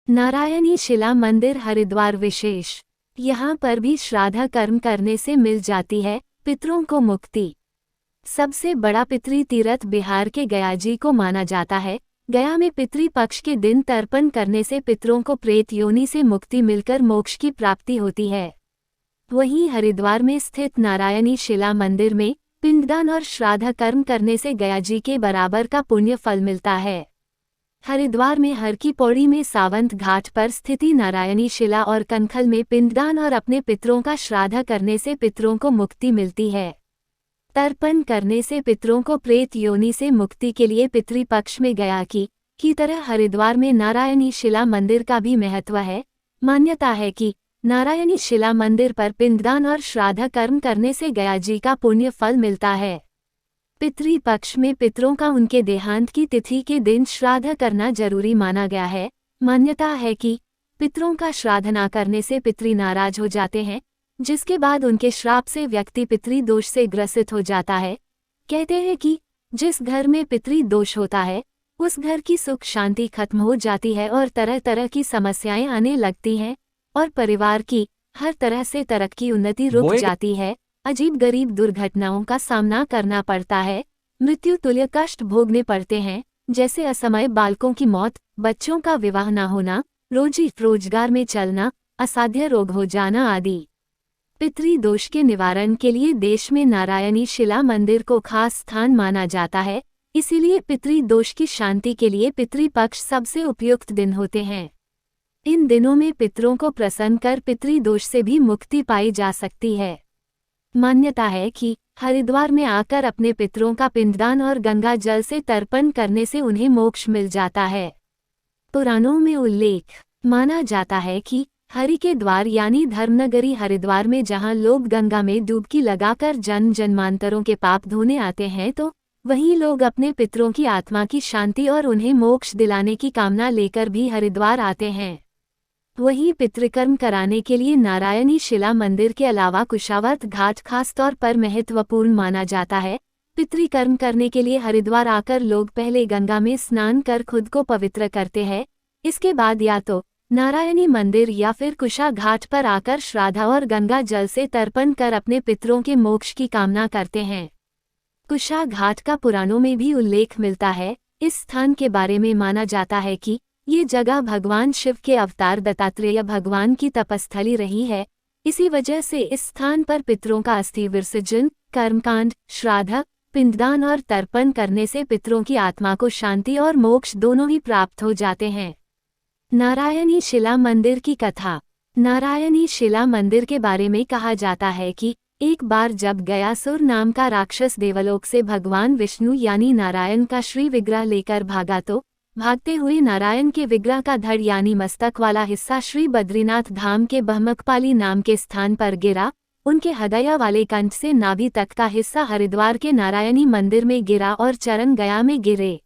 नारायणी शिला मंदिर हरिद्वार विशेष। यहाँ पर भी श्राद्ध कर्म करने से मिल जाती है पितरों को मुक्ति। सबसे बड़ा पितृ तीर्थ बिहार के गया जी को माना जाता है। गया में पितृ पक्ष के दिन तर्पण करने से पितरों को प्रेत योनि से मुक्ति मिलकर मोक्ष की प्राप्ति होती है। वहीं हरिद्वार में स्थित नारायणी शिला मंदिर में पिंडदान और श्राद्ध कर्म करने से गया जी के बराबर का पुण्य फल मिलता है। हरिद्वार में हर की पौड़ी में सावंत घाट पर स्थिति नारायणी शिला और कनखल में पिंडदान और अपने पितरों का श्राद्ध करने से पितरों को मुक्ति मिलती है। तर्पण करने से पितरों को प्रेत योनि से मुक्ति के लिए पितृपक्ष में गया की तरह हरिद्वार में नारायणी शिला मंदिर का भी महत्व है। मान्यता है कि नारायणी शिला मंदिर पर पिंडदान और श्राद्ध कर्म करने से गया जी का पुण्य फल मिलता है। पितृपक्ष में पितरों का उनके देहांत की तिथि के दिन श्राद्ध करना जरूरी माना गया है। मान्यता है कि पितरों का श्राद्ध न करने से पितृ नाराज हो जाते हैं, जिसके बाद उनके श्राप से व्यक्ति पितृ दोष से ग्रसित हो जाता है। कहते हैं कि जिस घर में पितृ दोष होता है उस घर की सुख शांति खत्म हो जाती है और तरह तरह की समस्याएं आने लगती हैं और परिवार की हर तरह से तरक्की उन्नति रुक जाती है। अजीब गरीब दुर्घटनाओं का सामना करना पड़ता है, मृत्यु तुल्य कष्ट भोगने पड़ते हैं, जैसे असमय बालकों की मौत, बच्चों का विवाह न होना, रोजी रोजगार में चलना, असाध्य रोग हो जाना आदि। पितृ दोष के निवारण के लिए देश में नारायणी शिला मंदिर को खास स्थान माना जाता है। इसीलिए पितृ दोष की शांति के लिए पितृपक्ष सबसे उपयुक्त दिन होते हैं। इन दिनों में पितरों को प्रसन्न कर पितृ दोष से भी मुक्ति पाई जा सकती है। मान्यता है कि हरिद्वार में आकर अपने पितरों का पिंडदान और गंगा जल से तर्पण करने से उन्हें मोक्ष मिल जाता है। पुराणों में उल्लेख माना जाता है कि हरि के द्वार यानी धर्मनगरी हरिद्वार में जहां लोग गंगा में डुबकी लगाकर जन्म जन्मांतरों के पाप धोने आते हैं, तो वहीं लोग अपने पितरों की आत्मा की शांति और उन्हें मोक्ष दिलाने की कामना लेकर भी हरिद्वार आते हैं। वहीं पितृकर्म कराने के लिए नारायणी शिला मंदिर के अलावा कुशावर्त घाट खास तौर पर महत्वपूर्ण माना जाता है। पितृकर्म करने के लिए हरिद्वार आकर लोग पहले गंगा में स्नान कर खुद को पवित्र करते हैं। इसके बाद या तो नारायणी मंदिर या फिर कुशा घाट पर आकर श्राद्ध और गंगा जल से तर्पण कर अपने पितरों के मोक्ष की कामना करते हैं। कुशा घाट का पुराणों में भी उल्लेख मिलता है। इस स्थान के बारे में माना जाता है कि ये जगह भगवान शिव के अवतार दत्तात्रेय भगवान की तपस्थली रही है। इसी वजह से इस स्थान पर पितरों का अस्थि विसर्जन, कर्मकांड, श्राद्ध, पिंडदान और तर्पण करने से पितरों की आत्मा को शांति और मोक्ष दोनों ही प्राप्त हो जाते हैं। नारायणी शिला मंदिर की कथा। नारायणी शिला मंदिर के बारे में कहा जाता है कि एक बार जब गयासुर नाम का राक्षस देवलोक से भगवान विष्णु यानी नारायण का श्री विग्रह लेकर भागा, तो भागते हुए नारायण के विग्रह का धड़ यानी मस्तक वाला हिस्सा श्री बद्रीनाथ धाम के बहमकपाली नाम के स्थान पर गिरा। उनके हृदय वाले कंठ से नाभि तक का हिस्सा हरिद्वार के नारायणी मंदिर में गिरा और चरण गया में गिरे,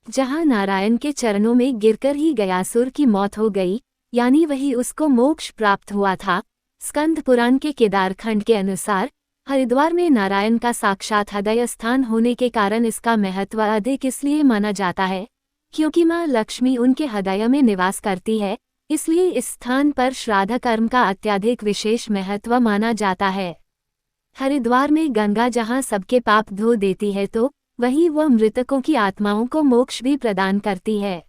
जहां नारायण के चरणों में गिरकर ही गयासुर की मौत हो गई, यानी वही उसको मोक्ष प्राप्त हुआ था। स्कंद पुराण के केदार खंड के अनुसार हरिद्वार में नारायण का साक्षात हृदय स्थान होने के कारण इसका महत्व अधिक इसलिए माना जाता है क्योंकि मां लक्ष्मी उनके हृदय में निवास करती है। इसलिए इस स्थान पर श्राद्ध कर्म का अत्यधिक विशेष महत्व माना जाता है। हरिद्वार में गंगा जहां सबके पाप धो देती है, तो वहीं वह मृतकों की आत्माओं को मोक्ष भी प्रदान करती है।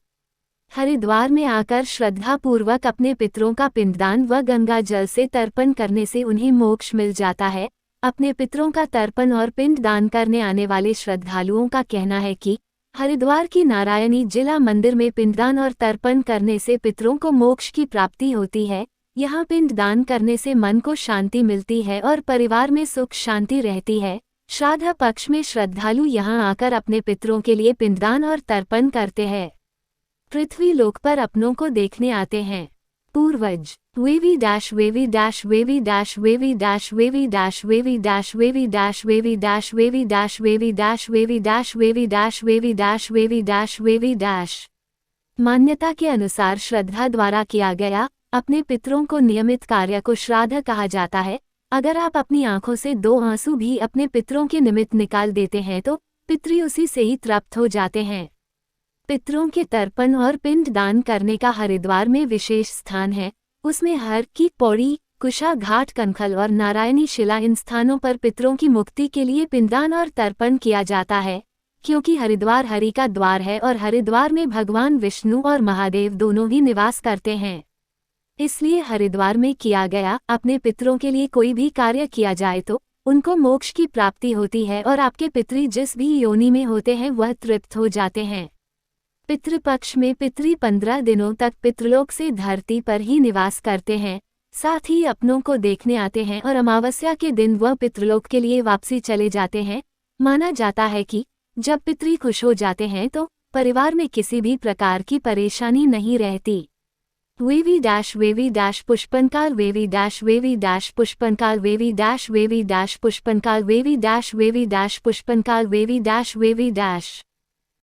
हरिद्वार में आकर श्रद्धापूर्वक अपने पितरों का पिंडदान व गंगा जल से तर्पण करने से उन्हें मोक्ष मिल जाता है। अपने पितरों का तर्पण और पिंडदान करने आने वाले श्रद्धालुओं का कहना है कि हरिद्वार की नारायणी जिला मंदिर में पिंडदान और तर्पण करने से पितरों को मोक्ष की प्राप्ति होती है। यहाँ पिंडदान करने से मन को शांति मिलती है और परिवार में सुख शांति रहती है। श्राद्ध पक्ष में श्रद्धालु यहाँ आकर अपने पितरों के लिए पिंडदान और तर्पण करते हैं। पृथ्वी लोक पर अपनों को देखने आते हैं। पूर्वज wavy dash wavy dash wavy dash wavy dash wavy dash wavy dash wavy dash wavy dash wavy dash wavy dash wavy dash wavy dash wavy dash wavy dash wavy dash. मान्यता के अनुसार श्रद्धा द्वारा किया गया अपने पितरों को नियमित कार्य को श्राद्ध कहा जाता है। अगर आप अपनी आंखों से 2 आंसू भी अपने पितरों के निमित्त निकाल देते हैं, तो पितृ उसी से ही तृप्त हो जाते हैं। पितरों के तर्पण और पिंड दान करने का हरिद्वार में विशेष स्थान है। उसमें हर की पौड़ी, कुशा घाट, कनखल और नारायणी शिला, इन स्थानों पर पितरों की मुक्ति के लिए पिंडदान और तर्पण किया जाता है। क्योंकि हरिद्वार हरि का द्वार है और हरिद्वार में भगवान विष्णु और महादेव दोनों ही निवास करते हैं, इसलिए हरिद्वार में किया गया अपने पितरों के लिए कोई भी कार्य किया जाए तो उनको मोक्ष की प्राप्ति होती है और आपके पितरी जिस भी योनि में होते हैं वह तृप्त हो जाते हैं। पितृपक्ष में पितरी 15 दिनों तक पितृलोक से धरती पर ही निवास करते हैं, साथ ही अपनों को देखने आते हैं और अमावस्या के दिन वह पितृलोक के लिए वापसी चले जाते हैं। माना जाता है कि जब पितरी खुश हो जाते हैं तो परिवार में किसी भी प्रकार की परेशानी नहीं रहती। वेवी डैश पुष्पनकाल वेवी पुष्पनकाल वेवी पुष्पनकाल वेवी पुष्पनकाल वेवी